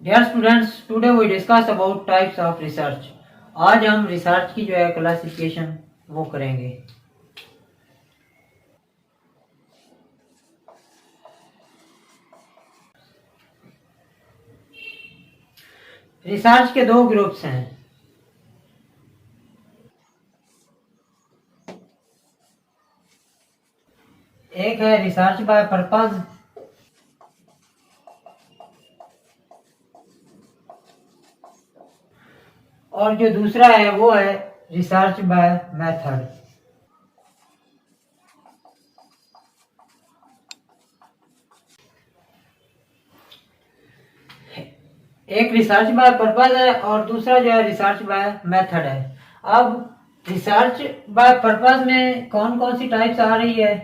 Dear students, today we discuss about types of research. आज हम research की जो है क्लासिफिकेशन वो करेंगे। रिसर्च के दो ग्रुप्स हैं। एक है रिसर्च बाय पर्पस और जो दूसरा है वो है रिसर्च बाय मेथड। एक रिसर्च बाय पर्पस है और दूसरा जो है रिसर्च बाय मेथड है। अब रिसर्च बाय पर्पस में कौन कौन सी टाइप्स आ रही है?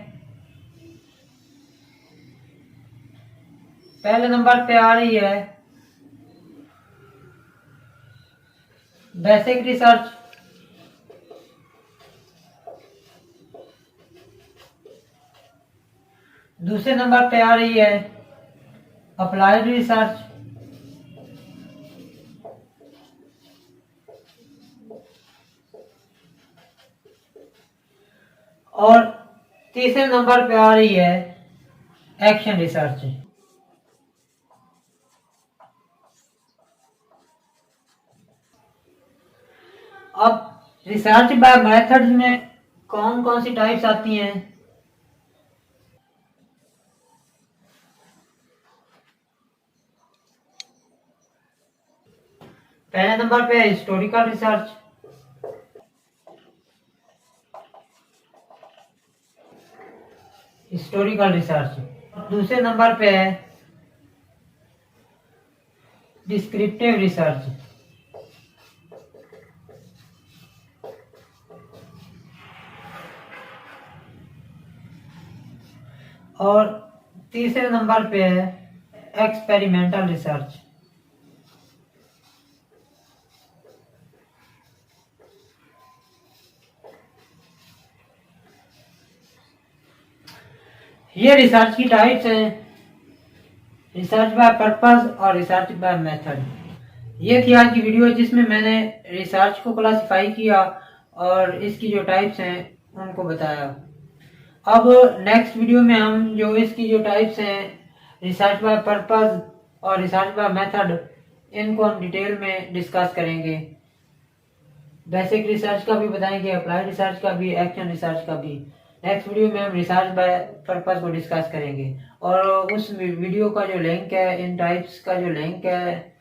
पहले नंबर पे आ रही है बेसिक रिसर्च, दूसरे नंबर पे आ रही है अप्लाइड रिसर्च, और तीसरे नंबर पे आ रही है एक्शन रिसर्च। अब रिसर्च बाय मेथड्स में कौन कौन सी टाइप्स आती हैं? पहले नंबर पे हिस्टोरिकल रिसर्च, दूसरे नंबर पे है डिस्क्रिप्टिव रिसर्च, और तीसरे नंबर पे है एक्सपेरिमेंटल रिसर्च। ये रिसर्च की टाइप्स हैं, रिसर्च बाय पर्पस और रिसर्च बाय मेथड। ये थी आज की वीडियो जिसमें मैंने रिसर्च को क्लासिफाई किया और इसकी जो टाइप्स हैं उनको बताया। अब नेक्स्ट वीडियो में हम जो इसकी जो टाइप्स हैं रिसर्च बाय पर्पस और रिसर्च बाय मेथड, इनको हम डिटेल में डिस्कस करेंगे। बेसिक रिसर्च का भी बताएंगे, अप्लाइड रिसर्च का भी, एक्शन रिसर्च का भी। नेक्स्ट वीडियो में हम रिसर्च बाय पर्पस को डिस्कस करेंगे और उस वीडियो का जो लिंक है, इन टाइप्स का जो लिंक है,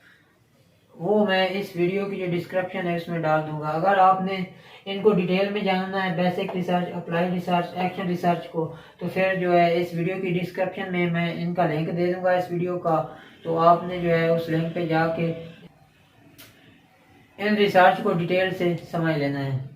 वो मैं इस वीडियो की जो डिस्क्रिप्शन है उसमें डाल दूंगा। अगर आपने इनको डिटेल में जानना है, basic research, applied research, action research को, तो फिर जो है इस वीडियो की डिस्क्रिप्शन में मैं इनका लिंक दे दूंगा इस वीडियो का। तो आपने जो है उस लिंक पे जाके इन रिसर्च को डिटेल से समझ लेना है।